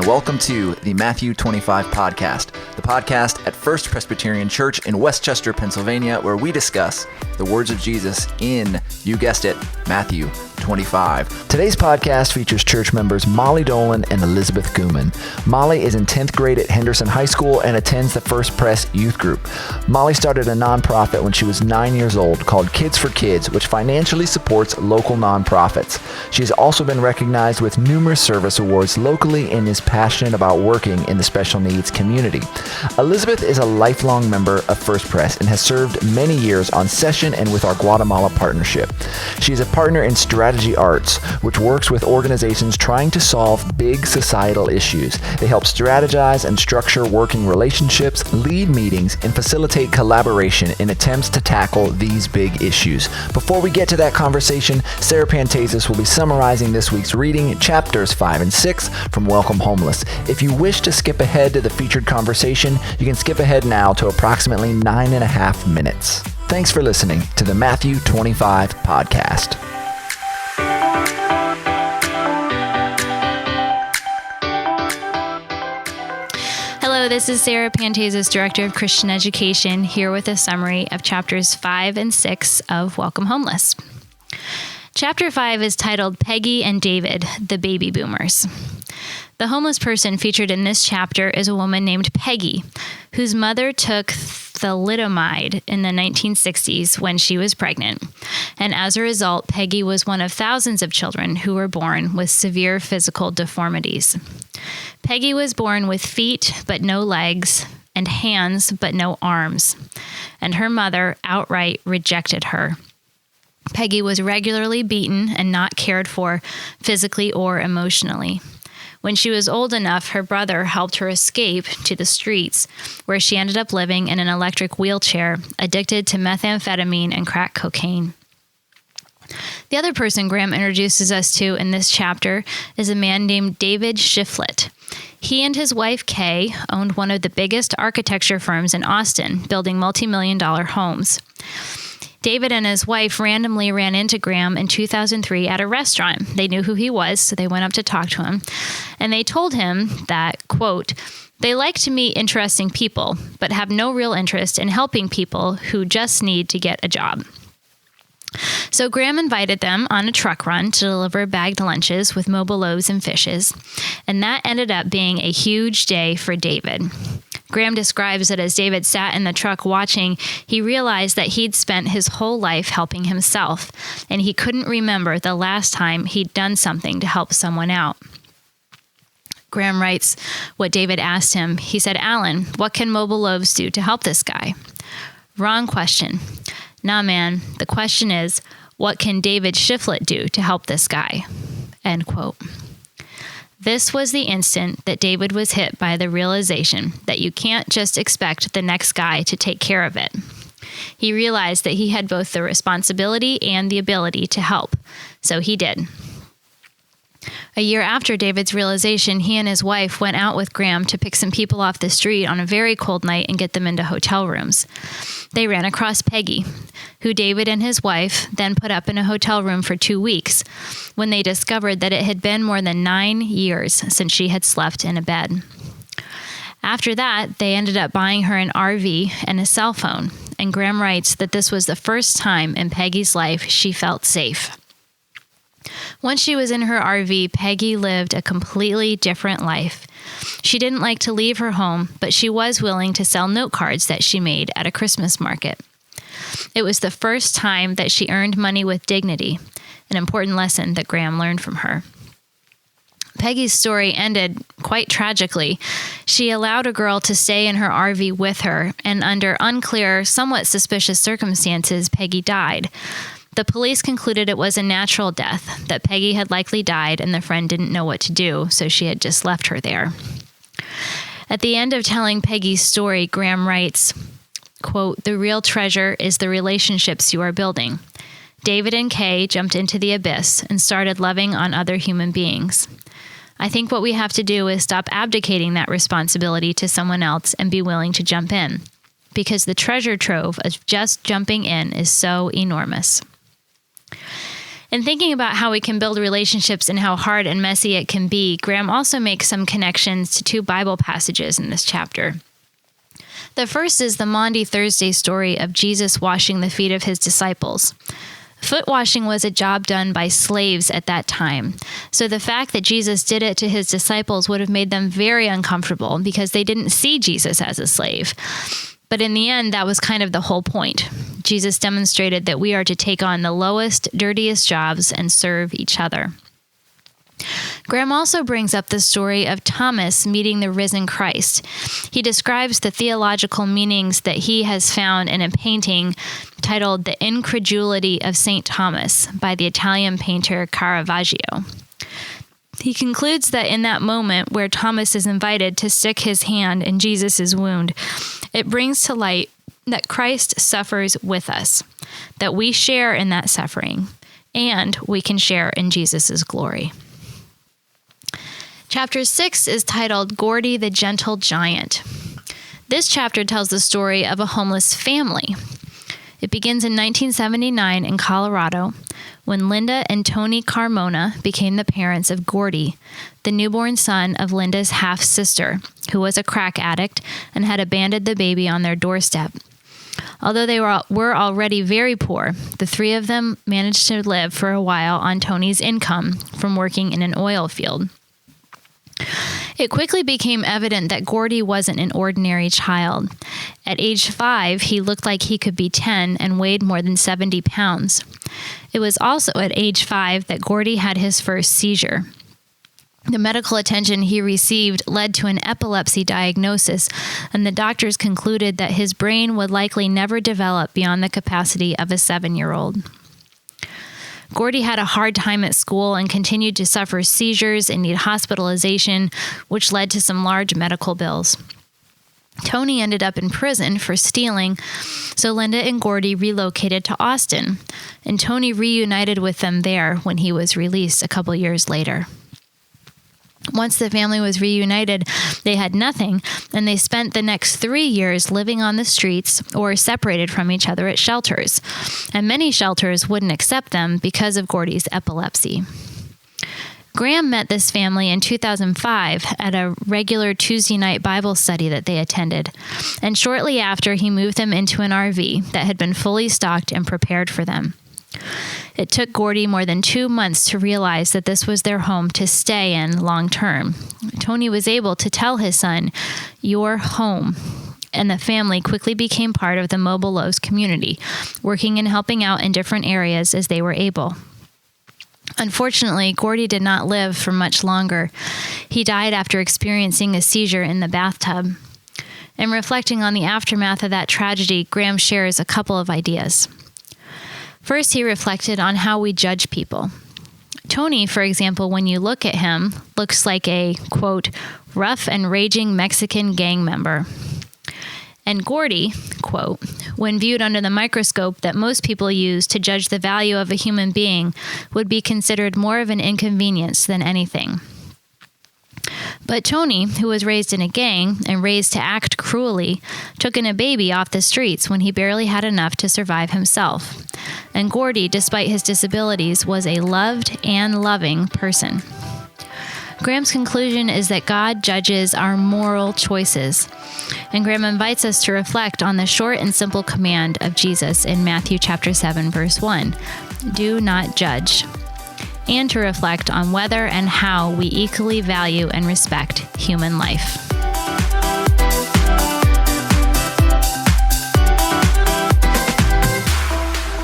and welcome to the Matthew 25 podcast, the podcast at First Presbyterian Church in Westchester, Pennsylvania, where we discuss the words of Jesus in, you guessed it, Matthew 25. Today's podcast features church members Molly Dolan and Elizabeth Guman. Molly is in 10th grade at Henderson High School and attends the First Pres youth group. Molly started a nonprofit when she was 9 years old called Kids for Kids, which financially supports local nonprofits. She has also been recognized with numerous service awards locally and is passionate about working in the special needs community. Elizabeth is a lifelong member of First Pres and has served many years on session and with our Guatemala partnership. She is a partner in Strategy Arts, which works with organizations trying to solve big societal issues. They help strategize and structure working relationships, lead meetings, and facilitate collaboration in attempts to tackle these big issues. Before we get to that conversation, Sarah Pantasis will be summarizing this week's reading, chapters 5 and 6 from Welcome Homeless. If you wish to skip ahead to the featured conversation, you can skip ahead now to approximately 9.5 minutes. Thanks for listening to the Matthew 25 podcast. Hello, this is Sarah Pantasis, Director of Christian Education, here with a summary of chapters 5 and 6 of Welcome Homeless. Chapter 5 is titled Peggy and David, the Baby Boomers. The homeless person featured in this chapter is a woman named Peggy, whose mother took thalidomide in the 1960s when she was pregnant. And as a result, Peggy was one of thousands of children who were born with severe physical deformities. Peggy was born with feet but no legs, and hands but no arms, and her mother outright rejected her. Peggy was regularly beaten and not cared for physically or emotionally. When she was old enough, her brother helped her escape to the streets, where she ended up living in an electric wheelchair, addicted to methamphetamine and crack cocaine. The other person Graham introduces us to in this chapter is a man named David Shiflett. He and his wife, Kay, owned one of the biggest architecture firms in Austin, building multi-million-dollar homes. David and his wife randomly ran into Graham in 2003 at a restaurant. They knew who he was, so they went up to talk to him. And they told him that, quote, they like to meet interesting people, but have no real interest in helping people who just need to get a job. So Graham invited them on a truck run to deliver bagged lunches with mobile loaves and fishes, and that ended up being a huge day for David. Graham describes that as David sat in the truck watching, he realized that he'd spent his whole life helping himself, and he couldn't remember the last time he'd done something to help someone out. Graham writes what David asked him. He said, "Alan, what can mobile loaves do to help this guy?" Wrong question. Nah, man, the question is, what can David Shiflett do to help this guy? End quote. This was the instant that David was hit by the realization that you can't just expect the next guy to take care of it. He realized that he had both the responsibility and the ability to help, so he did. A year after David's realization, he and his wife went out with Graham to pick some people off the street on a very cold night and get them into hotel rooms. They ran across Peggy, who David and his wife then put up in a hotel room for 2 weeks, when they discovered that it had been more than 9 years since she had slept in a bed. After that, they ended up buying her an RV and a cell phone, and Graham writes that this was the first time in Peggy's life she felt safe. Once she was in her RV, Peggy lived a completely different life. She didn't like to leave her home, but she was willing to sell note cards that she made at a Christmas market. It was the first time that she earned money with dignity, an important lesson that Graham learned from her. Peggy's story ended quite tragically. She allowed a girl to stay in her RV with her, and under unclear, somewhat suspicious circumstances, Peggy died. The police concluded it was a natural death, that Peggy had likely died and the friend didn't know what to do, so she had just left her there. At the end of telling Peggy's story, Graham writes, quote, the real treasure is the relationships you are building. David and Kay jumped into the abyss and started loving on other human beings. I think what we have to do is stop abdicating that responsibility to someone else and be willing to jump in, because the treasure trove of just jumping in is so enormous. In thinking about how we can build relationships and how hard and messy it can be, Graham also makes some connections to two Bible passages in this chapter. The first is the Maundy Thursday story of Jesus washing the feet of his disciples. Foot washing was a job done by slaves at that time, so the fact that Jesus did it to his disciples would have made them very uncomfortable because they didn't see Jesus as a slave. But in the end, that was kind of the whole point. Jesus demonstrated that we are to take on the lowest, dirtiest jobs and serve each other. Graham also brings up the story of Thomas meeting the risen Christ. He describes the theological meanings that he has found in a painting titled The Incredulity of St. Thomas by the Italian painter Caravaggio. He concludes that in that moment where Thomas is invited to stick his hand in Jesus' wound, it brings to light that Christ suffers with us, that we share in that suffering, and we can share in Jesus' glory. Chapter 6 is titled Gordy the Gentle Giant. This chapter tells the story of a homeless family. It begins in 1979 in Colorado when Linda and Tony Carmona became the parents of Gordy, the newborn son of Linda's half-sister, who was a crack addict and had abandoned the baby on their doorstep. Although they were already very poor, the three of them managed to live for a while on Tony's income from working in an oil field. It quickly became evident that Gordy wasn't an ordinary child. At age 5, he looked like he could be 10 and weighed more than 70 pounds. It was also at age 5 that Gordy had his first seizure. The medical attention he received led to an epilepsy diagnosis, and the doctors concluded that his brain would likely never develop beyond the capacity of a 7-year-old. Gordy had a hard time at school and continued to suffer seizures and need hospitalization, which led to some large medical bills. Tony ended up in prison for stealing, so Linda and Gordy relocated to Austin, and Tony reunited with them there when he was released a couple years later. Once the family was reunited, they had nothing, and they spent the next 3 years living on the streets or separated from each other at shelters. And many shelters wouldn't accept them because of Gordy's epilepsy. Graham met this family in 2005 at a regular Tuesday night Bible study that they attended, and shortly after he moved them into an RV that had been fully stocked and prepared for them. It took Gordy more than 2 months to realize that this was their home to stay in long term. Tony was able to tell his son, "Your home," and the family quickly became part of the Mobile Loaves community, working and helping out in different areas as they were able. Unfortunately, Gordy did not live for much longer. He died after experiencing a seizure in the bathtub. In reflecting on the aftermath of that tragedy, Graham shares a couple of ideas. First, he reflected on how we judge people. Tony, for example, when you look at him, looks like a, quote, rough and raging Mexican gang member. And Gordy, quote, when viewed under the microscope that most people use to judge the value of a human being, would be considered more of an inconvenience than anything. But Tony, who was raised in a gang and raised to act cruelly, took in a baby off the streets when he barely had enough to survive himself. And Gordy, despite his disabilities, was a loved and loving person. Graham's conclusion is that God judges our moral choices. And Graham invites us to reflect on the short and simple command of Jesus in Matthew chapter 7, verse 1, "Do not judge," and to reflect on whether and how we equally value and respect human life.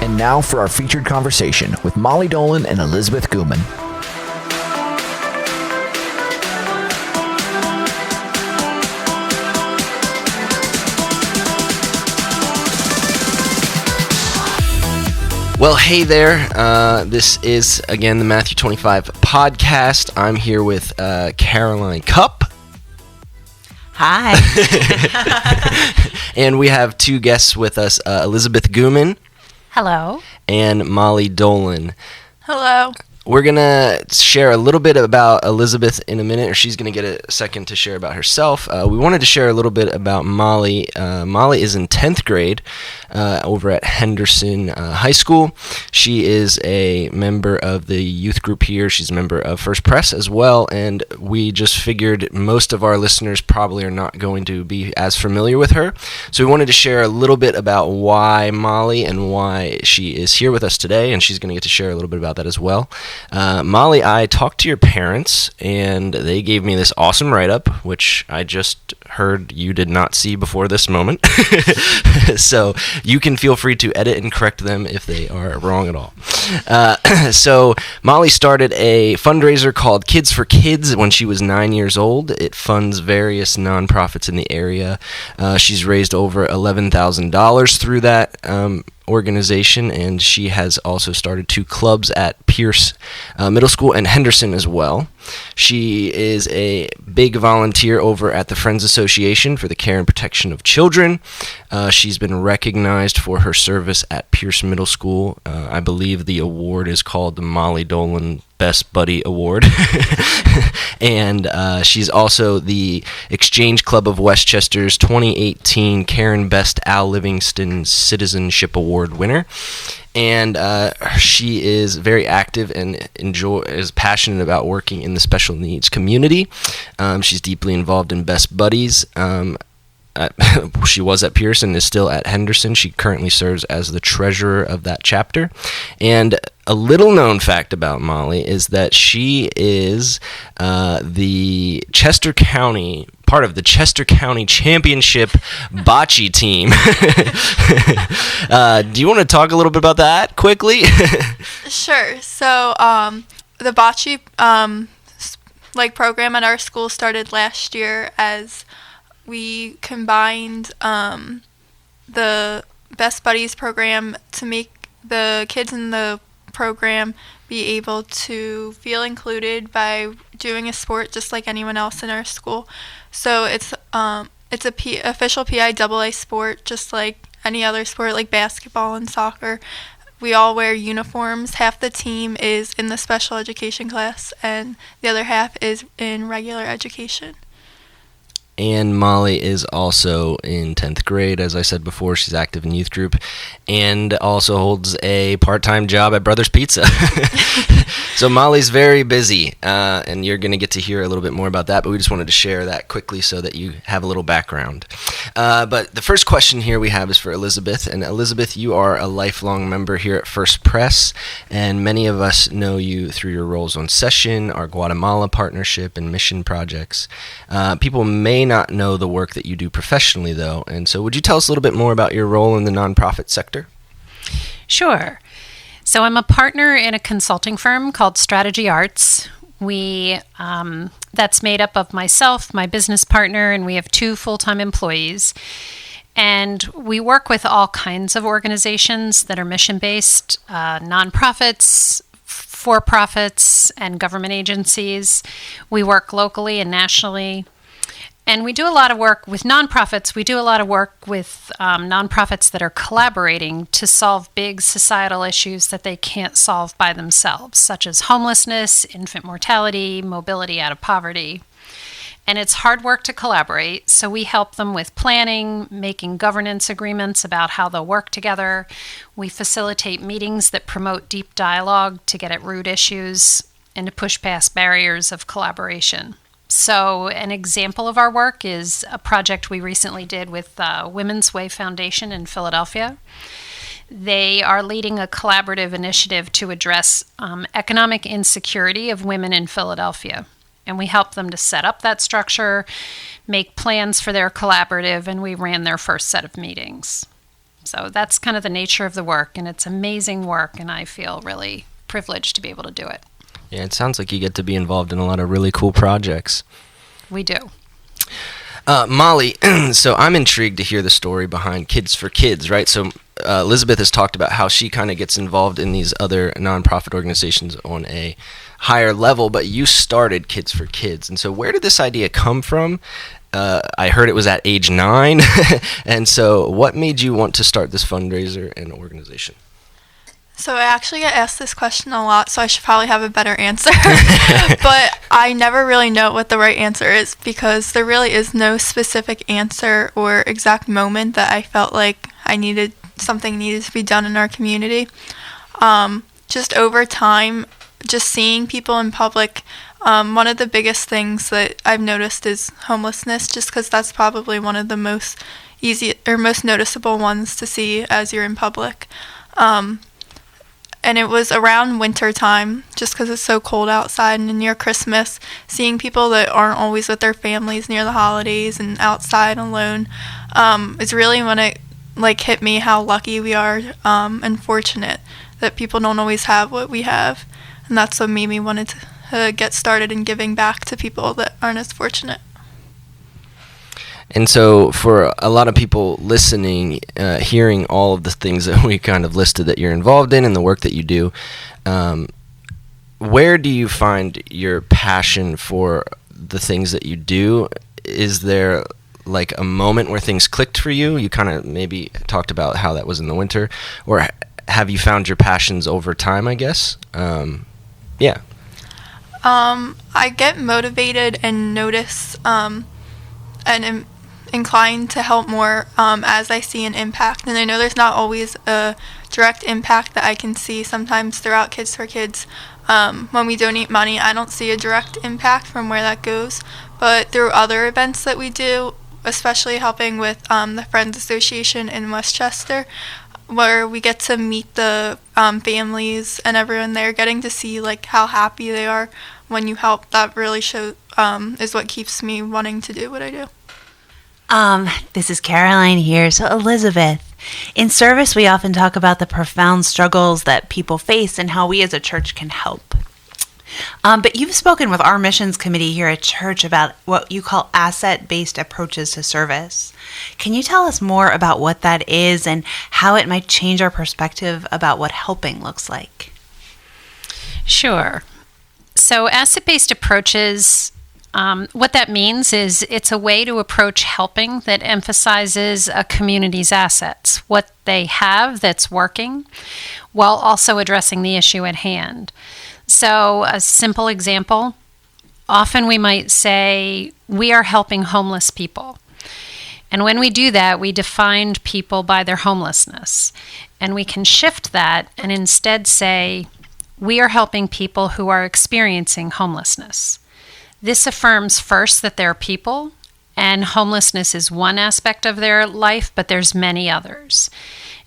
And now for our featured conversation with Molly Dolan and Elizabeth Guman. Well, hey there. This is, again, the Matthew 25 podcast. I'm here with Caroline Cupp. Hi. And we have two guests with us, Elizabeth Guman. Hello. And Molly Dolan. Hello. we're going to share a little bit about Elizabeth in a minute, or she's going to get a second to share about herself. We wanted to share a little bit about Molly. Molly is in 10th grade over at Henderson High School. She is a member of the youth group here. She's a member of First Press as well, and we just figured most of our listeners probably are not going to be as familiar with her. So we wanted to share a little bit about why Molly and why she is here with us today, and she's going to get to share a little bit about that as well. Molly, I talked to your parents, and they gave me this awesome write-up, which I just heard you did not see before this moment. So you can feel free to edit and correct them if they are wrong at all. So Molly started a fundraiser called Kids for Kids when she was 9 years old. It funds various nonprofits in the area. She's raised over $11,000 through that organization, and she has also started 2 clubs at Pierce Middle School and Henderson as well. She is a big volunteer over at the Friends Association for the Care and Protection of Children. She's been recognized for her service at Pierce Middle School. I believe the award is called the Molly Dolan Best Buddy Award. And she's also the Exchange Club of Westchester's 2018 Karen Best Al Livingston Citizenship Award winner. And she is very active and is passionate about working in the special needs community. She's deeply involved in Best Buddies. She was at Pierce and is still at Henderson. She currently serves as the treasurer of that chapter. And a little known fact about Molly is that she is the Chester County, part of the Chester County Championship bocce team. Do you want to talk a little bit about that quickly? Sure. So the bocce program at our school started last year as we combined the Best Buddies program to make the kids in the program be able to feel included by doing a sport just like anyone else in our school. So it's official PIAA sport just like any other sport like basketball and soccer. We all wear uniforms. Half the team is in the special education class and the other half is in regular education. And Molly is also in 10th grade. As I said before, she's active in youth group and also holds a part-time job at Brothers Pizza. So Molly's very busy, and you're going to get to hear a little bit more about that, but we just wanted to share that quickly so that you have a little background. But the first question here we have is for Elizabeth. And Elizabeth, you are a lifelong member here at First Press, and many of us know you through your roles on Session, our Guatemala partnership, and mission projects. People may not know the work that you do professionally, though, and so would you tell us a little bit more about your role in the nonprofit sector? Sure. So I'm a partner in a consulting firm called Strategy Arts. That's made up of myself, my business partner, and we have 2 full-time employees. And we work with all kinds of organizations that are mission-based, nonprofits, for-profits, and government agencies. We work locally and nationally. And we do a lot of work with nonprofits. We do a lot of work with nonprofits that are collaborating to solve big societal issues that they can't solve by themselves, such as homelessness, infant mortality, mobility out of poverty. And it's hard work to collaborate, so we help them with planning, making governance agreements about how they'll work together. We facilitate meetings that promote deep dialogue to get at root issues and to push past barriers of collaboration. So an example of our work is a project we recently did with Women's Way Foundation in Philadelphia. They are leading a collaborative initiative to address economic insecurity of women in Philadelphia. And we helped them to set up that structure, make plans for their collaborative, and we ran their first set of meetings. So that's kind of the nature of the work, and it's amazing work, and I feel really privileged to be able to do it. Yeah, it sounds like you get to be involved in a lot of really cool projects. We do. Molly, so I'm intrigued to hear the story behind Kids for Kids, right? So Elizabeth has talked about how she kind of gets involved in these other nonprofit organizations on a higher level, but you started Kids for Kids. And so where did this idea come from? I heard it was at age 9. And so what made you want to start this fundraiser and organization? So I actually get asked this question a lot, so I should probably have a better answer. But I never really know what the right answer is, because there really is no specific answer or exact moment that I felt like something needed to be done in our community. Just over time, just seeing people in public, one of the biggest things that I've noticed is homelessness, just because that's probably one of the most noticeable ones to see as you're in public. And it was around winter time, just because it's so cold outside, and near Christmas, seeing people that aren't always with their families near the holidays and outside alone, is really when it hit me how lucky we are, and fortunate that people don't always have what we have. And that's what made me wanted to get started in giving back to people that aren't as fortunate. And so for a lot of people listening, hearing all of the things that we kind of listed that you're involved in and the work that you do, where do you find your passion for the things that you do? Is there like a moment where things clicked for you? You kind of maybe talked about how that was in the winter, or have you found your passions over time, I guess? Yeah. I get motivated and notice and am inclined to help more as I see an impact. And I know there's not always a direct impact that I can see. Sometimes throughout Kids for Kids, when we donate money, I don't see a direct impact from where that goes. But through other events that we do, especially helping with the Friends Association in Westchester, where we get to meet the families and everyone there, getting to see how happy they are when you help, that really is what keeps me wanting to do what I do. This is Caroline here. So Elizabeth, in service, we often talk about the profound struggles that people face and how we as a church can help. But you've spoken with our missions committee here at church about what you call asset-based approaches to service. Can you tell us more about what that is and how it might change our perspective about what helping looks like? Sure. So asset-based approaches, what that means is it's a way to approach helping that emphasizes a community's assets, what they have that's working, while also addressing the issue at hand. So a simple example, often we might say, we are helping homeless people. And when we do that, we define people by their homelessness. And we can shift that and instead say, we are helping people who are experiencing homelessness. This affirms first that they're people, and homelessness is one aspect of their life, but there's many others.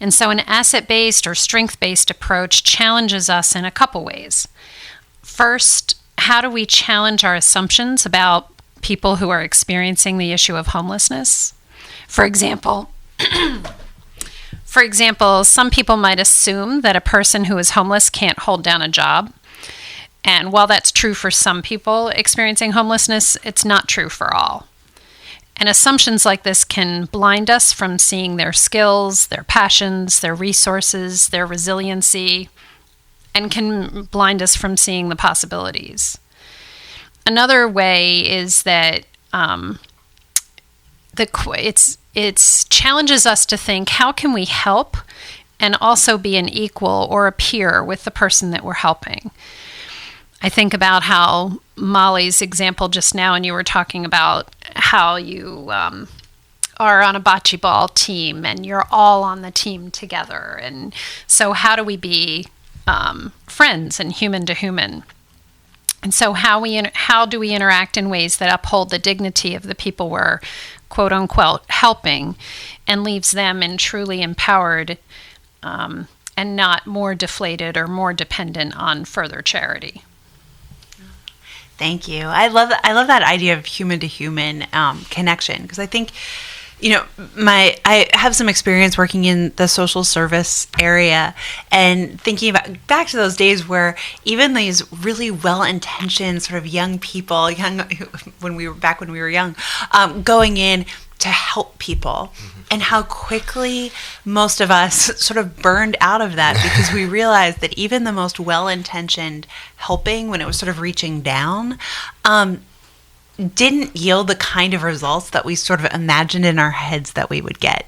And so an asset-based or strength-based approach challenges us in a couple ways. First, how do we challenge our assumptions about people who are experiencing the issue of homelessness? For example, some people might assume that a person who is homeless can't hold down a job. And while that's true for some people experiencing homelessness, it's not true for all. And assumptions like this can blind us from seeing their skills, their passions, their resources, their resiliency, and can blind us from seeing the possibilities. Another way is that it challenges us to think, how can we help and also be an equal or a peer with the person that we're helping? I think about how Molly's example just now, and you were talking about how you are on a bocce ball team and you're all on the team together. And so how do we be friends and human to human? And so how do we interact in ways that uphold the dignity of the people we're quote unquote helping and leaves them in truly empowered and not more deflated or more dependent on further charity? Thank you. I love that idea of human to human connection, because I think, I have some experience working in the social service area and thinking about back to those days where even these really well-intentioned sort of young people, when we were young, going in to help people, and how quickly most of us sort of burned out of that because we realized that even the most well-intentioned helping, when it was sort of reaching down, didn't yield the kind of results that we sort of imagined in our heads that we would get.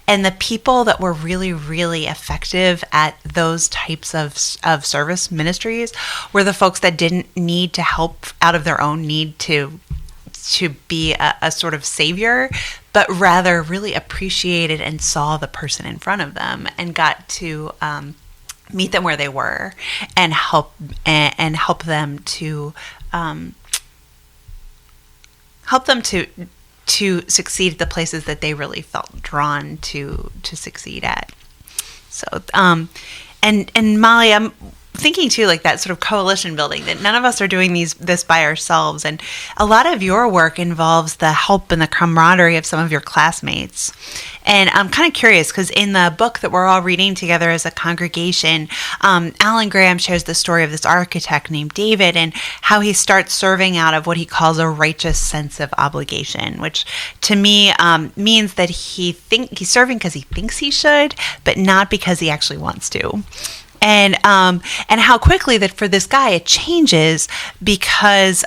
And the people that were really, really effective at those types of service ministries were the folks that didn't need to help out of their own need to be a sort of savior, but rather really appreciated and saw the person in front of them and got to meet them where they were and help them to succeed at the places that they really felt drawn to succeed at. So, and Molly, I'm thinking too, like that sort of coalition building, that none of us are doing this by ourselves. And a lot of your work involves the help and the camaraderie of some of your classmates. And I'm kind of curious because in the book that we're all reading together as a congregation, Alan Graham shares the story of this architect named David and how he starts serving out of what he calls a righteous sense of obligation, which to me means that he's serving because he thinks he should, but not because he actually wants to. And how quickly that for this guy it changes because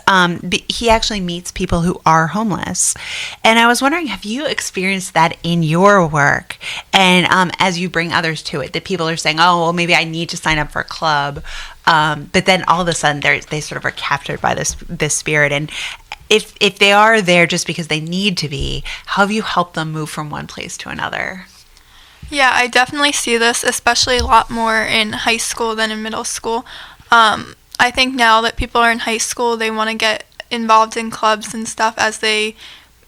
he actually meets people who are homeless. And I was wondering, have you experienced that in your work? And as you bring others to it, that people are saying, oh, well, maybe I need to sign up for a club. But then all of a sudden they sort of are captured by this spirit. And if they are there just because they need to be, how have you helped them move from one place to another? Yeah, I definitely see this, especially a lot more in high school than in middle school. I think now that people are in high school, they want to get involved in clubs and stuff as they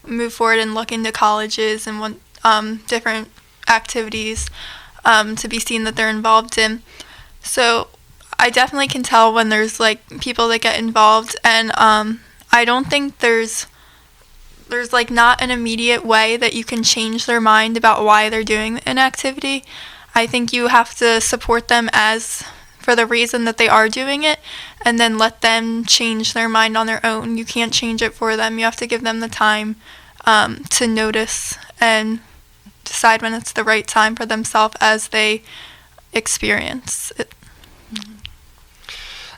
move forward and look into colleges and want different activities to be seen that they're involved in. So I definitely can tell when there's like people that get involved, and I don't think there's like not an immediate way that you can change their mind about why they're doing an activity. I think you have to support them for the reason that they are doing it, and then let them change their mind on their own. You can't change it for them. You have to give them the time to notice and decide when it's the right time for themselves as they experience it.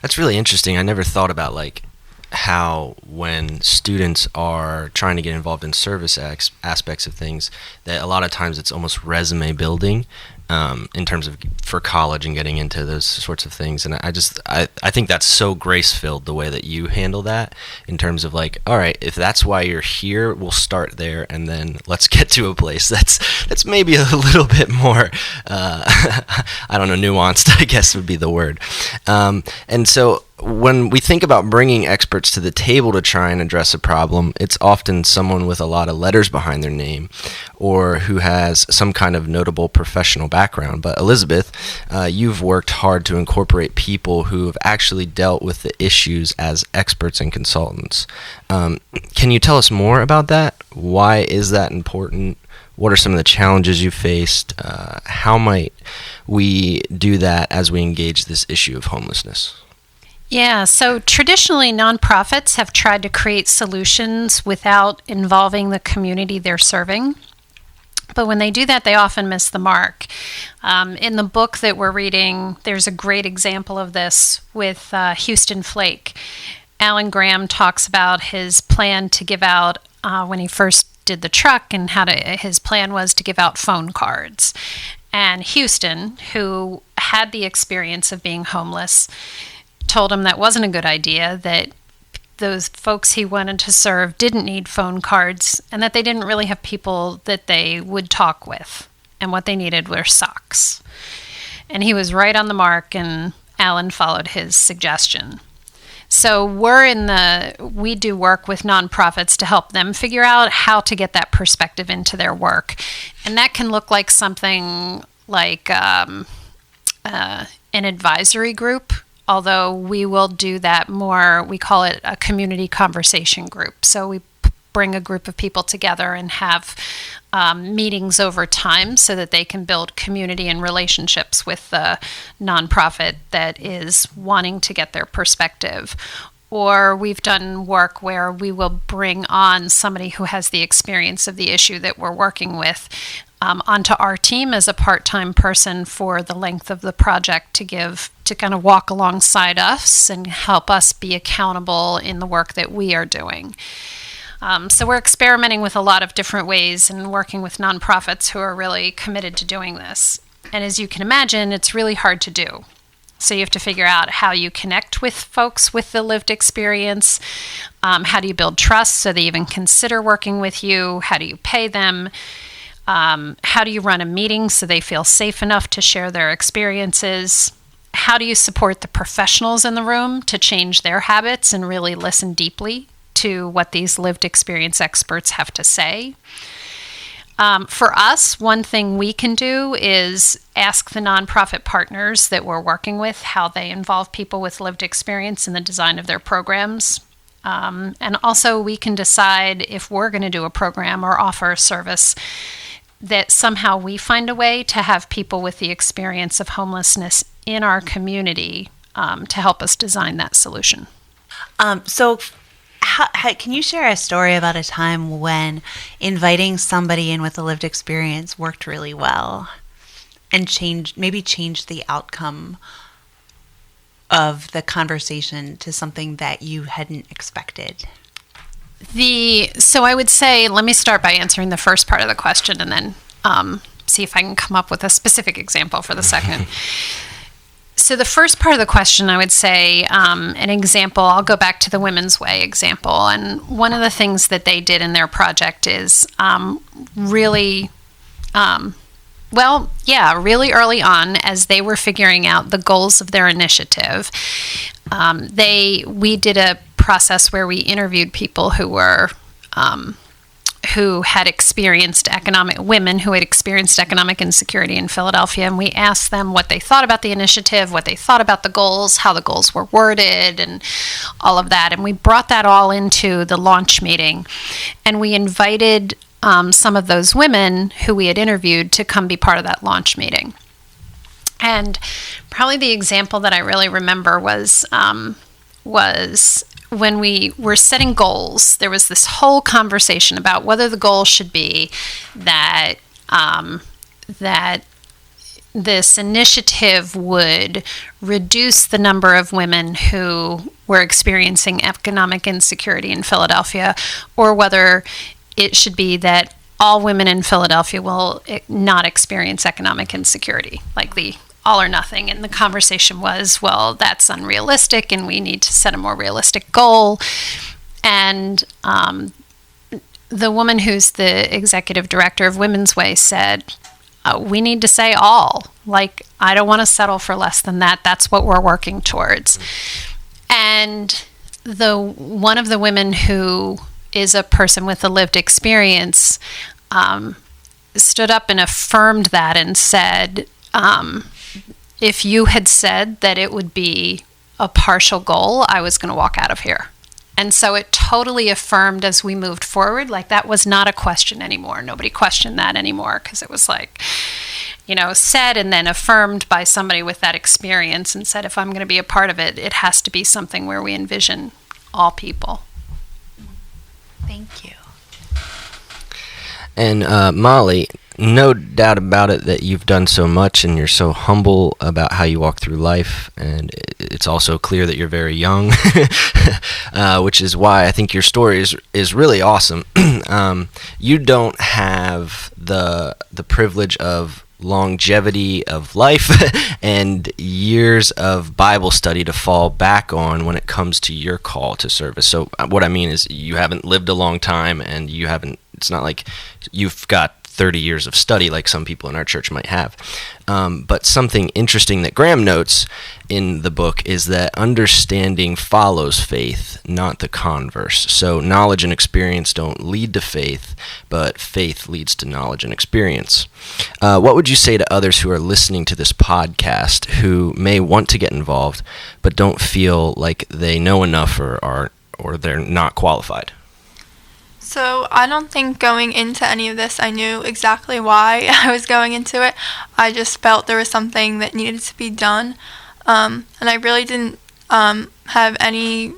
That's really interesting. I never thought about like how when students are trying to get involved in service aspects of things, that a lot of times it's almost resume building in terms of for college and getting into those sorts of things. And I think that's so grace-filled the way that you handle that, in terms of like, all right, if that's why you're here, we'll start there and then let's get to a place that's maybe a little bit more I don't know, nuanced, I guess would be the word. And so when we think about bringing experts to the table to try and address a problem, it's often someone with a lot of letters behind their name or who has some kind of notable professional background. But Elizabeth, you've worked hard to incorporate people who have actually dealt with the issues as experts and consultants. Can you tell us more about that? Why is that important? What are some of the challenges you faced? How might we do that as we engage this issue of homelessness? Yeah, so traditionally nonprofits have tried to create solutions without involving the community they're serving. But when they do that, they often miss the mark. In the book that we're reading, there's a great example of this with Houston Flake. Alan Graham talks about his plan to give out, when he first did the truck, and his plan was to give out phone cards. And Houston, who had the experience of being homeless, told him that wasn't a good idea, that those folks he wanted to serve didn't need phone cards, and that they didn't really have people that they would talk with, and what they needed were socks. And he was right on the mark, and Alan followed his suggestion. So we do work with nonprofits to help them figure out how to get that perspective into their work. And that can look like something like an advisory group, although we will do that more. We call it a community conversation group. So we bring a group of people together and have meetings over time so that they can build community and relationships with the nonprofit that is wanting to get their perspective. Or we've done work where we will bring on somebody who has the experience of the issue that we're working with onto our team as a part-time person for the length of the project to kind of walk alongside us and help us be accountable in the work that we are doing. So we're experimenting with a lot of different ways and working with nonprofits who are really committed to doing this. And as you can imagine, it's really hard to do. So you have to figure out how you connect with folks with the lived experience. How do you build trust so they even consider working with you? How do you pay them? How do you run a meeting so they feel safe enough to share their experiences? How do you support the professionals in the room to change their habits and really listen deeply to what these lived experience experts have to say? For us, one thing we can do is ask the nonprofit partners that we're working with how they involve people with lived experience in the design of their programs. And also we can decide if we're going to do a program or offer a service that somehow we find a way to have people with the experience of homelessness in our community to help us design that solution. So can you share a story about a time when inviting somebody in with a lived experience worked really well and changed the outcome of the conversation to something that you hadn't expected? So I would say, let me start by answering the first part of the question and then see if I can come up with a specific example for the second. So the first part of the question, I would say, an example, I'll go back to the Women's Way example. And one of the things that they did in their project is really early on, as they were figuring out the goals of their initiative, we did a process where we interviewed people who had experienced women who had experienced economic insecurity in Philadelphia, and we asked them what they thought about the initiative, what they thought about the goals, how the goals were worded, and all of that. And we brought that all into the launch meeting, and we invited some of those women who we had interviewed to come be part of that launch meeting. And probably the example that I really remember was when we were setting goals. There was this whole conversation about whether the goal should be that this initiative would reduce the number of women who were experiencing economic insecurity in Philadelphia, or whether it should be that all women in Philadelphia will not experience economic insecurity, like the all or nothing. And the conversation was, well, that's unrealistic and we need to set a more realistic goal. And the woman who's the executive director of Women's Way said, we need to say all. Like, I don't want to settle for less than that. That's what we're working towards. And one of the women who is a person with a lived experience stood up and affirmed that and said, if you had said that it would be a partial goal, I was going to walk out of here. And so it totally affirmed as we moved forward, like that was not a question anymore. Nobody questioned that anymore, because it was like, said and then affirmed by somebody with that experience, and said, if I'm going to be a part of it, it has to be something where we envision all people. Thank you. And Molly, no doubt about it that you've done so much and you're so humble about how you walk through life, and it's also clear that you're very young, which is why I think your story is really awesome. You don't have the privilege of longevity of life and years of Bible study to fall back on when it comes to your call to service. So what I mean is you haven't lived a long time, and it's not like you've got 30 years of study like some people in our church might have. But something interesting that Graham notes in the book is that understanding follows faith, not the converse. So knowledge and experience don't lead to faith, but faith leads to knowledge and experience. What would you say to others who are listening to this podcast who may want to get involved but don't feel like they know enough or they're not qualified? So I don't think going into any of this I knew exactly why I was going into it. I just felt there was something that needed to be done. And I really didn't have any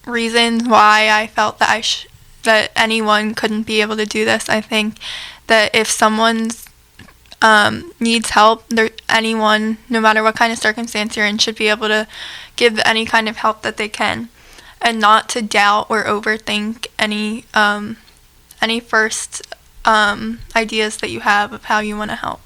reasons why I felt that that anyone couldn't be able to do this. I think that if someone's needs help, anyone, no matter what kind of circumstance you're in, should be able to give any kind of help that they can, and not to doubt or overthink any first ideas that you have of how you want to help.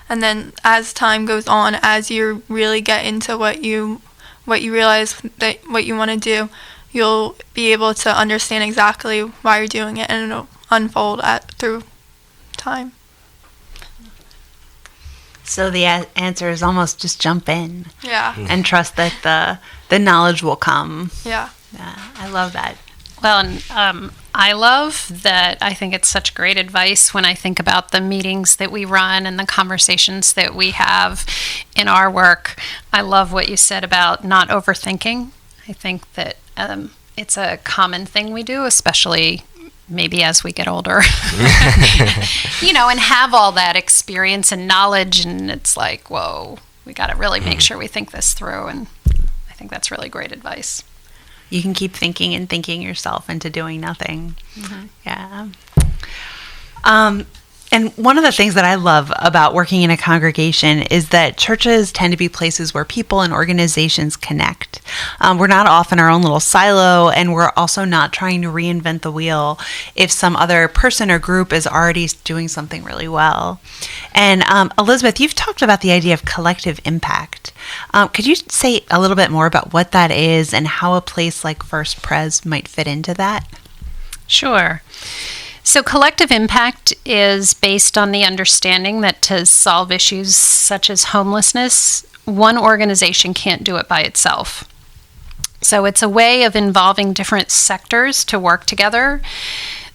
And then as time goes on, as you really get into what you realize that what you want to do, you'll be able to understand exactly why you're doing it, and it'll unfold through time. So the answer is almost just jump in. Yeah. And trust that the knowledge will come. Yeah. Yeah, I love that. Well, and I love that. I think it's such great advice when I think about the meetings that we run and the conversations that we have in our work. I love what you said about not overthinking. I think that it's a common thing we do, especially maybe as we get older, and have all that experience and knowledge. And it's like, whoa, we got to really make sure we think this through. And I think that's really great advice. You can keep thinking and thinking yourself into doing nothing. Mm-hmm. Yeah. And one of the things that I love about working in a congregation is that churches tend to be places where people and organizations connect. We're not off in our own little silo, and we're also not trying to reinvent the wheel if some other person or group is already doing something really well. And Elizabeth, you've talked about the idea of collective impact. Could you say a little bit more about what that is and how a place like First Pres might fit into that? Sure. So collective impact is based on the understanding that to solve issues such as homelessness, one organization can't do it by itself. So it's a way of involving different sectors to work together,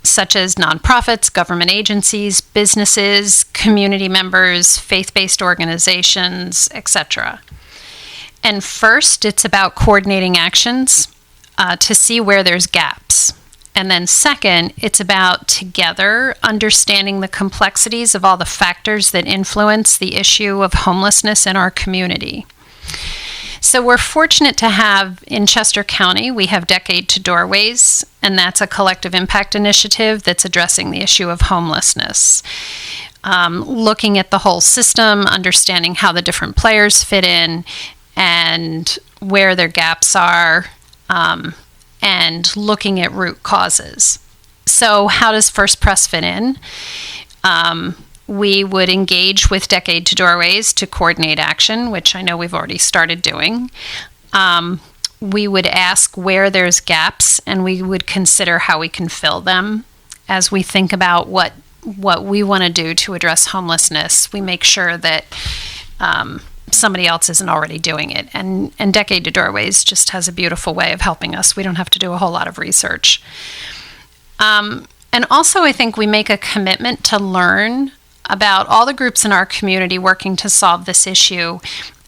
such as nonprofits, government agencies, businesses, community members, faith-based organizations, etc. And first, it's about coordinating actions to see where there's gaps. And then second, it's about together understanding the complexities of all the factors that influence the issue of homelessness in our community. So we're fortunate to have in Chester County, we have Decade to Doorways, and that's a collective impact initiative that's addressing the issue of homelessness. Looking at the whole system, understanding how the different players fit in and where their gaps are, and looking at root causes. So how does First Pres fit in? We would engage with Decade to Doorways to coordinate action, which I know we've already started doing. We would ask where there's gaps, and we would consider how we can fill them. As we think about what we want to do to address homelessness, we make sure that somebody else isn't already doing it. And Decade to Doorways just has a beautiful way of helping us. We don't have to do a whole lot of research. And also, I think we make a commitment to learn about all the groups in our community working to solve this issue,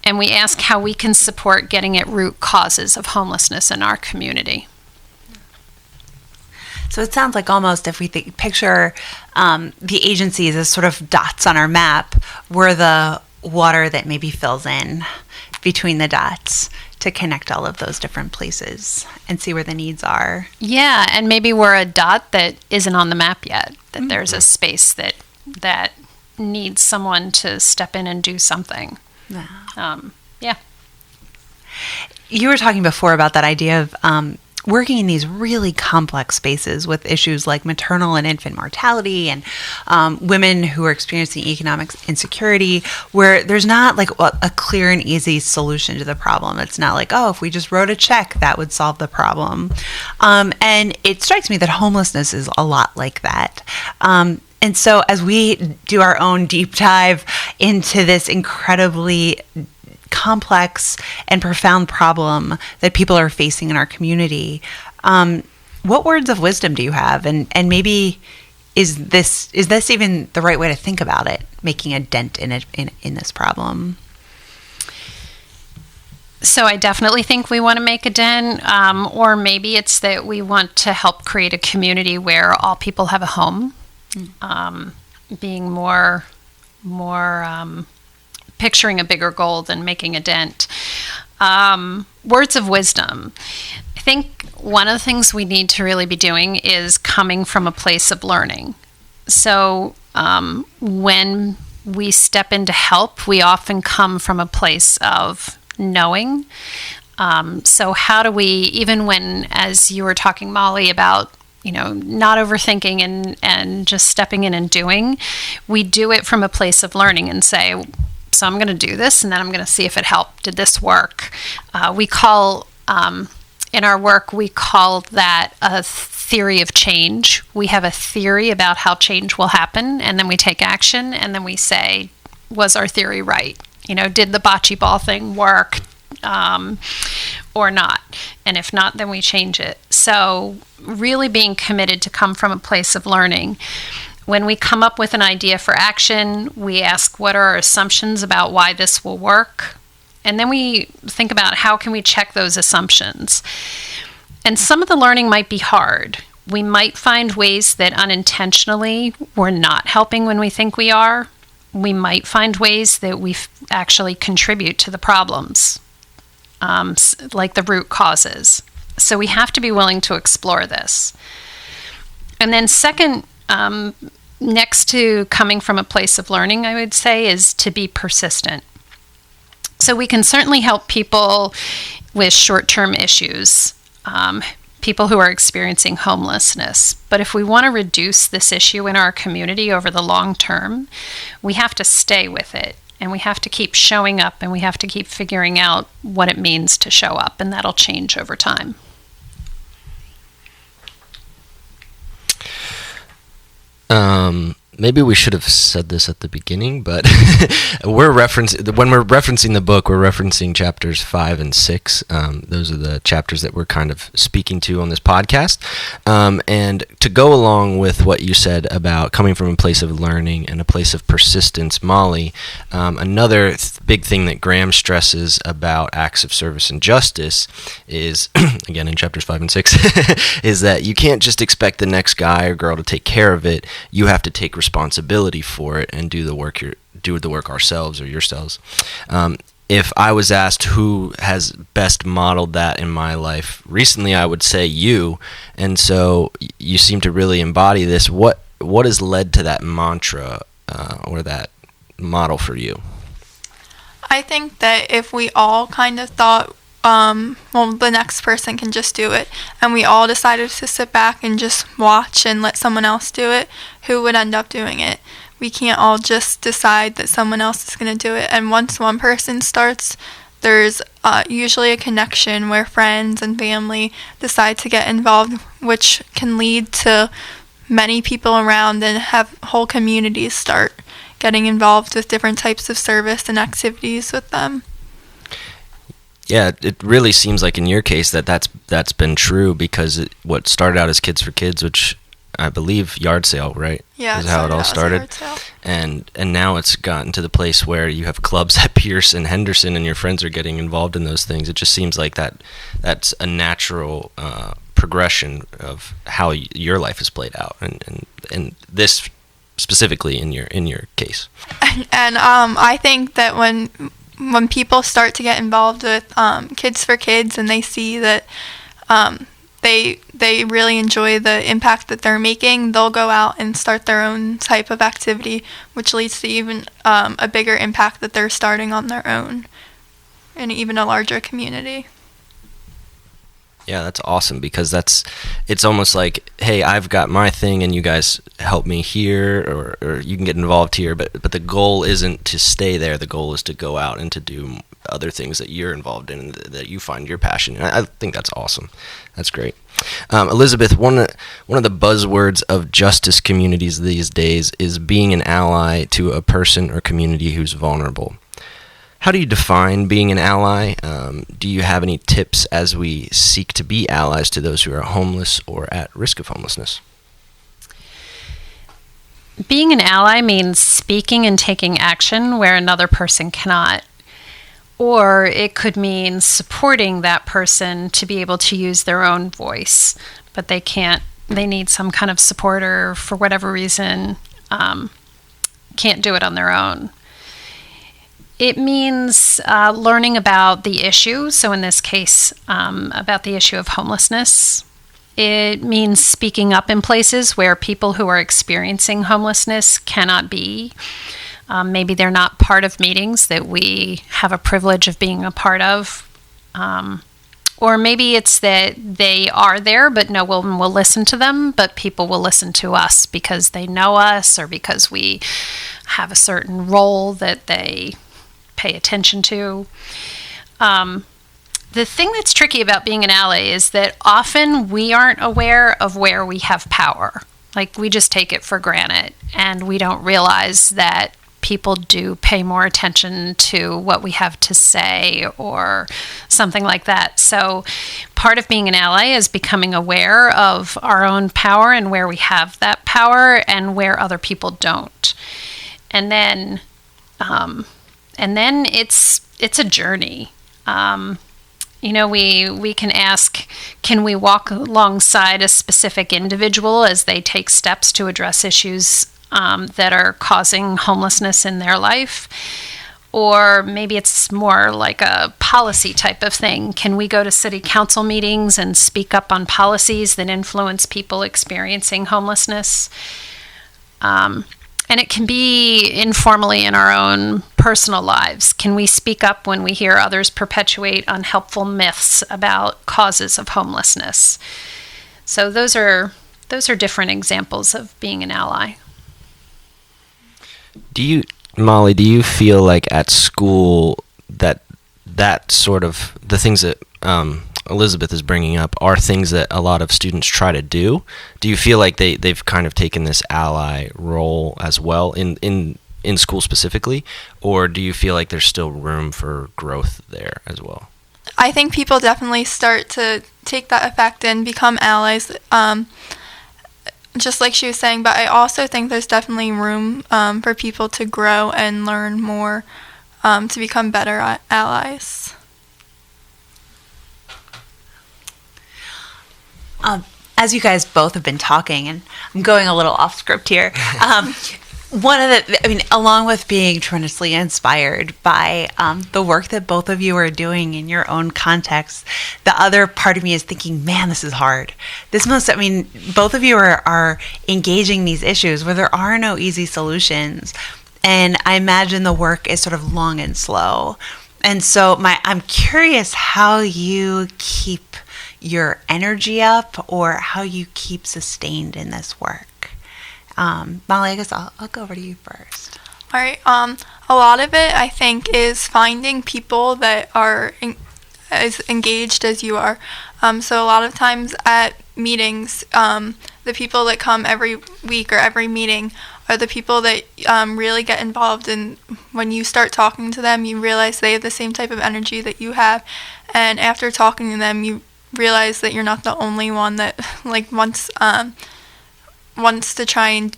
and we ask how we can support getting at root causes of homelessness in our community. So it sounds like almost if we picture the agencies as sort of dots on our map, we're the water that maybe fills in between the dots to connect all of those different places and see where the needs are. Yeah, and maybe we're a dot that isn't on the map yet, that there's a space that needs someone to step in and do something. Yeah. You were talking before about that idea of working in these really complex spaces with issues like maternal and infant mortality and women who are experiencing economic insecurity, where there's not like a clear and easy solution to the problem. It's not like, oh, if we just wrote a check, that would solve the problem. And it strikes me that homelessness is a lot like that. And so as we do our own deep dive into this incredibly complex and profound problem that people are facing in our community, what words of wisdom do you have? And maybe is this even the right way to think about it, making a dent in this problem? So I definitely think we want to make a dent, or maybe it's that we want to help create a community where all people have a home, being more picturing a bigger goal than making a dent. Words of wisdom. I think one of the things we need to really be doing is coming from a place of learning. So when we step in to help, we often come from a place of knowing. So how do we, even when, as you were talking, Molly, about not overthinking and just stepping in and doing, we do it from a place of learning and say, so I'm going to do this, and then I'm going to see if it helped. Did this work? We call, in our work, we call that a theory of change. We have a theory about how change will happen, and then we take action, and then we say, was our theory right? Did the bocce ball thing work? Or not. And if not, then we change it. So really being committed to come from a place of learning. When we come up with an idea for action, we ask what are our assumptions about why this will work. And then we think about how can we check those assumptions. And some of the learning might be hard. We might find ways that unintentionally we're not helping when we think we are. We might find ways that we actually contribute to the problems. Like the root causes. So we have to be willing to explore this. And then second, next to coming from a place of learning, I would say, is to be persistent. So we can certainly help people with short-term issues, people who are experiencing homelessness. But if we want to reduce this issue in our community over the long term, we have to stay with it. And we have to keep showing up, and we have to keep figuring out what it means to show up, and that'll change over time. Maybe we should have said this at the beginning, but when we're referencing the book, we're referencing chapters 5 and 6. Those are the chapters that we're kind of speaking to on this podcast. And to go along with what you said about coming from a place of learning and a place of persistence, Molly, another big thing that Graham stresses about acts of service and justice is, again in chapters 5 and 6, is that you can't just expect the next guy or girl to take care of it. You have to take responsibility for it and do the work ourselves or yourselves. If I was asked who has best modeled that in my life recently, I would say you. And so you seem to really embody this. What has led to that mantra or that model for you? I think that if we all kind of thought, the next person can just do it, and we all decided to sit back and just watch and let someone else do it, who would end up doing it? We can't all just decide that someone else is going to do it. And once one person starts, there's usually a connection where friends and family decide to get involved, which can lead to many people around and have whole communities start getting involved with different types of service and activities with them. Yeah, it really seems like in your case that's been true, because what started out as Kids for Kids, which I believe yard sale, right? Yeah, is how it all started. And now it's gotten to the place where you have clubs at Pierce and Henderson, and your friends are getting involved in those things. It just seems like that's a natural progression of how your life is played out, and this specifically in your case. And I think that when people start to get involved with Kids for Kids, and they see that they really enjoy the impact that they're making, they'll go out and start their own type of activity, which leads to even a bigger impact that they're starting on their own in even a larger community. Yeah, that's awesome, because it's almost like, hey, I've got my thing and you guys help me here, or you can get involved here, but the goal isn't to stay there. The goal is to go out and to do other things that you're involved in and that you find your passion in. I think that's awesome. That's great. Elizabeth, one of the buzzwords of justice communities these days is being an ally to a person or community who's vulnerable. How do you define being an ally? Do you have any tips as we seek to be allies to those who are homeless or at risk of homelessness? Being an ally means speaking and taking action where another person cannot. Or it could mean supporting that person to be able to use their own voice, but they can't. They need some kind of support, or for whatever reason, can't do it on their own. It means learning about the issue. So in this case, about the issue of homelessness. It means speaking up in places where people who are experiencing homelessness cannot be. Maybe they're not part of meetings that we have a privilege of being a part of. Or maybe it's that they are there, but no one will listen to them, but people will listen to us because they know us or because we have a certain role that they pay attention to. The thing that's tricky about being an ally is that often we aren't aware of where we have power. Like, we just take it for granted, and we don't realize that people do pay more attention to what we have to say or something like that. So part of being an ally is becoming aware of our own power and where we have that power and where other people don't. And then it's a journey. We can ask, can we walk alongside a specific individual as they take steps to address issues that are causing homelessness in their life? Or maybe it's more like a policy type of thing. Can we go to city council meetings and speak up on policies that influence people experiencing homelessness? And it can be informally in our own personal lives. Can we speak up when we hear others perpetuate unhelpful myths about causes of homelessness? So those are different examples of being an ally. Molly, do you feel like at school that sort of the things that Elizabeth is bringing up are things that a lot of students try to do? Do you feel like they've kind of taken this ally role as well in school specifically, or do you feel like there's still room for growth there as well? I think people definitely start to take that effect and become allies, just like she was saying, but I also think there's definitely room for people to grow and learn more to become better allies. As you guys both have been talking, and I'm going a little off script here, along with being tremendously inspired by the work that both of you are doing in your own context, the other part of me is thinking, man, this is hard. Both of you are engaging these issues where there are no easy solutions. And I imagine the work is sort of long and slow. And so I'm curious how you keep your energy up or how you keep sustained in this work. Molly, I guess I'll go over to you first. All right. A lot of it, I think, is finding people that are as engaged as you are. So a lot of times at meetings, the people that come every week or every meeting are the people that really get involved. And when you start talking to them, you realize they have the same type of energy that you have. And after talking to them, you realize that you're not the only one that wants to try and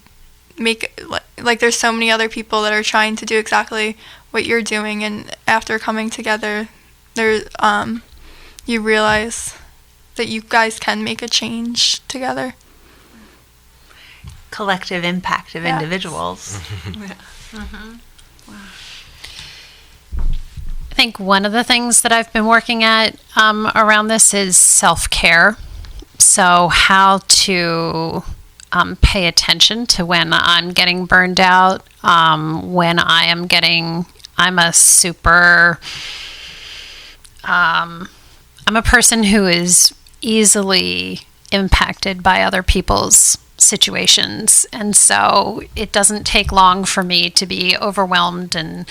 make like there's so many other people that are trying to do exactly what you're doing, and after coming together there you realize that you guys can make a change together. Collective impact of individuals. Yeah. Mm-hmm. Wow. I think one of the things that I've been working at around this is self-care. So how to pay attention to when I'm getting burned out, when I'm a person who is easily impacted by other people's situations, and so it doesn't take long for me to be overwhelmed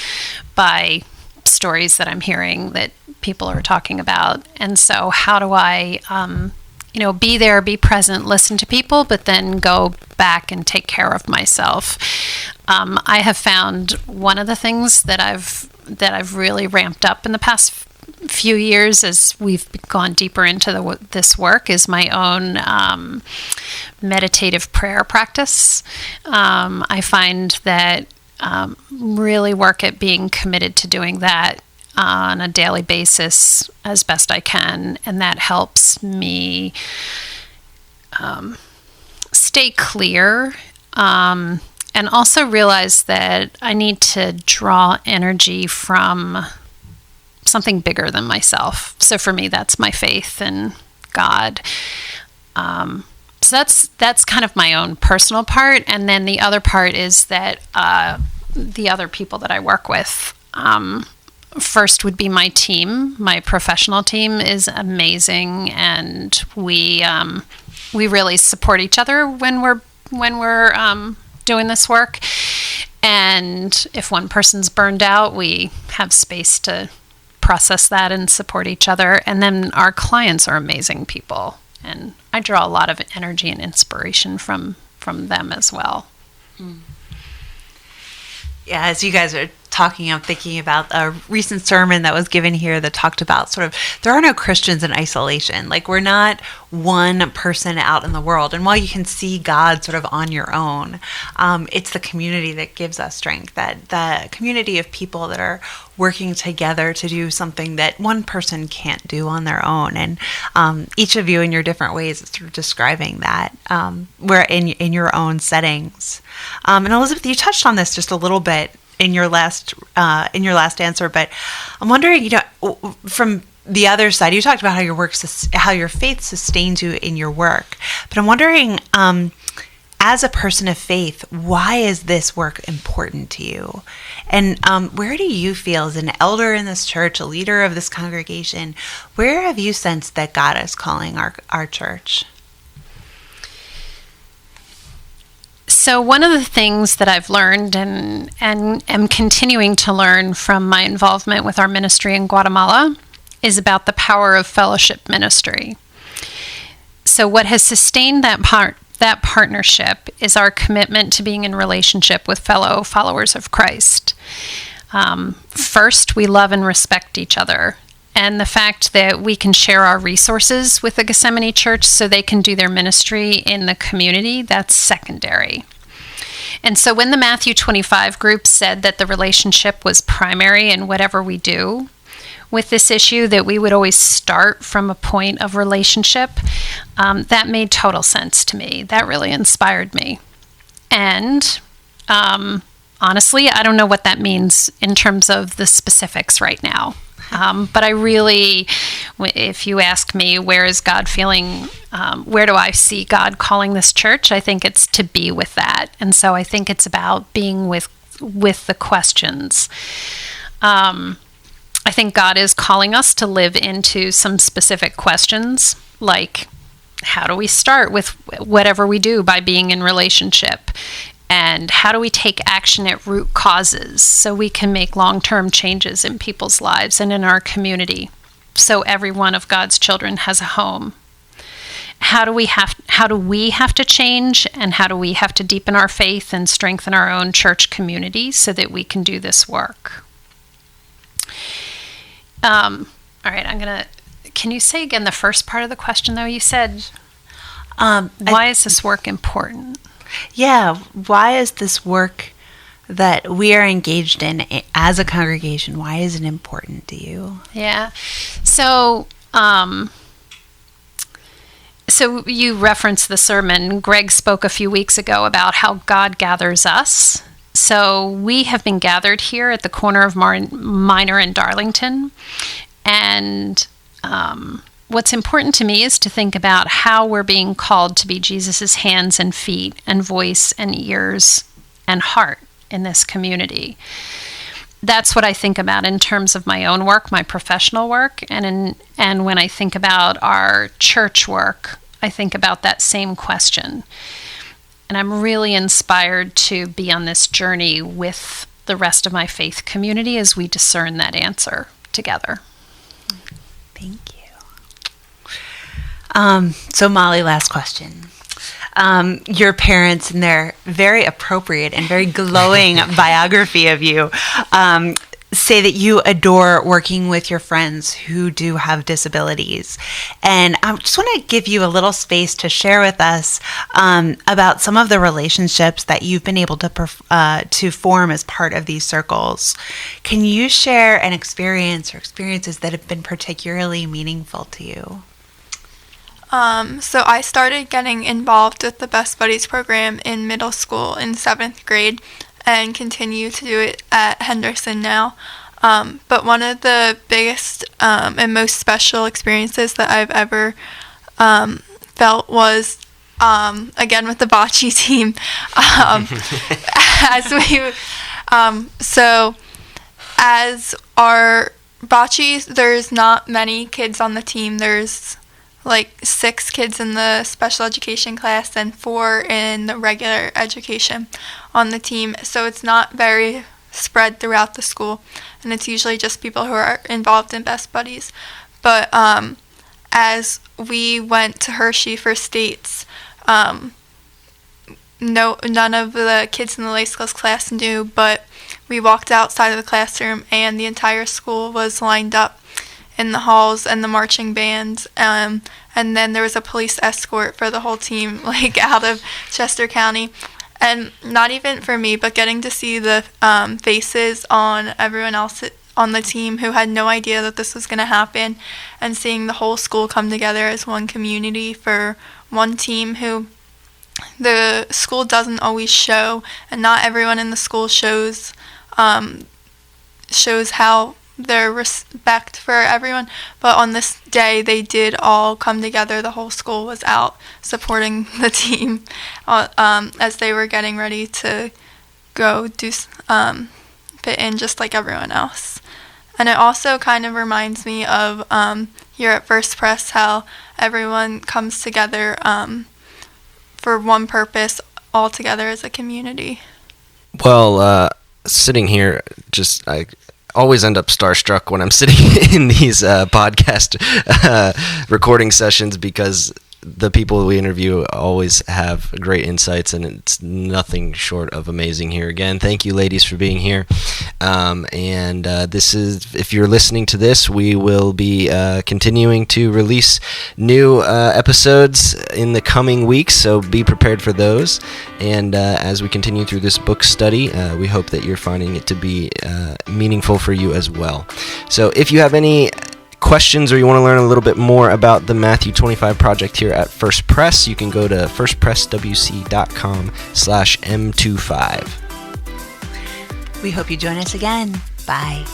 by stories that I'm hearing that people are talking about. And so how do I be there, be present, listen to people, but then go back and take care of myself? I have found one of the things that I've really ramped up in the past few years as we've gone deeper into this work is my own meditative prayer practice. I find that really work at being committed to doing that on a daily basis as best I can, and that helps me stay clear, and also realize that I need to draw energy from something bigger than myself. So for me, that's my faith in God. So that's kind of my own personal part, and then the other part is that the other people that I work with. First would be my team. My professional team is amazing, and we really support each other when we're doing this work. And if one person's burned out, we have space to process that and support each other. And then our clients are amazing people, and I draw a lot of energy and inspiration from them as well. Yeah, as you guys are talking, I'm thinking about a recent sermon that was given here that talked about sort of there are no Christians in isolation. Like, we're not one person out in the world. And while you can see God sort of on your own, it's the community that gives us strength, that the community of people that are working together to do something that one person can't do on their own. And each of you in your different ways is sort of describing that where in your own settings. And Elizabeth, you touched on this just a little bit in your last answer, but I'm wondering, from the other side, you talked about how your faith sustains you in your work, but I'm wondering, as a person of faith, why is this work important to you? And where do you feel, as an elder in this church, a leader of this congregation, where have you sensed that God is calling our church? So one of the things that I've learned and am continuing to learn from my involvement with our ministry in Guatemala is about the power of fellowship ministry. So what has sustained that partnership is our commitment to being in relationship with fellow followers of Christ. First, we love and respect each other. And the fact that we can share our resources with the Gethsemane Church so they can do their ministry in the community, that's secondary. And so when the Matthew 25 group said that the relationship was primary in whatever we do with this issue, that we would always start from a point of relationship, that made total sense to me. That really inspired me. And honestly, I don't know what that means in terms of the specifics right now. But I really, if you ask me, where is God feeling, where do I see God calling this church? I think it's to be with that. And so I think it's about being with the questions. I think God is calling us to live into some specific questions, like how do we start with whatever we do by being in relationship? And how do we take action at root causes so we can make long-term changes in people's lives and in our community, so every one of God's children has a home? How do we have to change, and how do we have to deepen our faith and strengthen our own church community so that we can do this work? All right, can you say again the first part of the question, though? You said, why is this work important? Yeah, why is this work that we are engaged in as a congregation, why is it important to you? Yeah. So you referenced the sermon. Greg spoke a few weeks ago about how God gathers us. So we have been gathered here at the corner of Minor and Darlington. And what's important to me is to think about how we're being called to be Jesus's hands and feet and voice and ears and heart in this community. That's what I think about in terms of my own work, my professional work, and when I think about our church work, I think about that same question. And I'm really inspired to be on this journey with the rest of my faith community as we discern that answer together. Thank you. So Molly, last question. Your parents, in their very appropriate and very glowing biography of you, say that you adore working with your friends who do have disabilities. And I just want to give you a little space to share with us about some of the relationships that you've been able to form as part of these circles. Can you share an experience or experiences that have been particularly meaningful to you? So I started getting involved with the Best Buddies program in middle school in 7th grade and continue to do it at Henderson now. But one of the biggest and most special experiences that I've ever felt was, again, with the bocce team. As we So as our bocce, there's not many kids on the team. There's like 6 kids in the special education class and 4 in the regular education on the team. So it's not very spread throughout the school, and it's usually just people who are involved in Best Buddies. But as we went to Hershey for states, none of the kids in the Lay Skills class knew, but we walked outside of the classroom and the entire school was lined up in the halls and the marching bands, and then there was a police escort for the whole team, like out of Chester County. And not even for me, but getting to see the faces on everyone else on the team who had no idea that this was going to happen, and seeing the whole school come together as one community for one team who the school doesn't always show, and not everyone in the school shows how their respect for everyone, but on this day they did all come together. The whole school was out supporting the team as they were getting ready to go do fit in just like everyone else. And it also kind of reminds me of here at First Pres, how everyone comes together for one purpose, all together as a community. Well, sitting here, I always end up starstruck when I'm sitting in these podcast recording sessions, because the people we interview always have great insights, and it's nothing short of amazing here. Again, thank you, ladies, for being here. And this is, if you're listening to this, we will be continuing to release new episodes in the coming weeks, so be prepared for those. And as we continue through this book study, we hope that you're finding it to be meaningful for you as well. So if you have any questions or you want to learn a little bit more about the Matthew 25 project here at First Pres, you can go to firstpreswc.com/M25. We hope you join us again. Bye.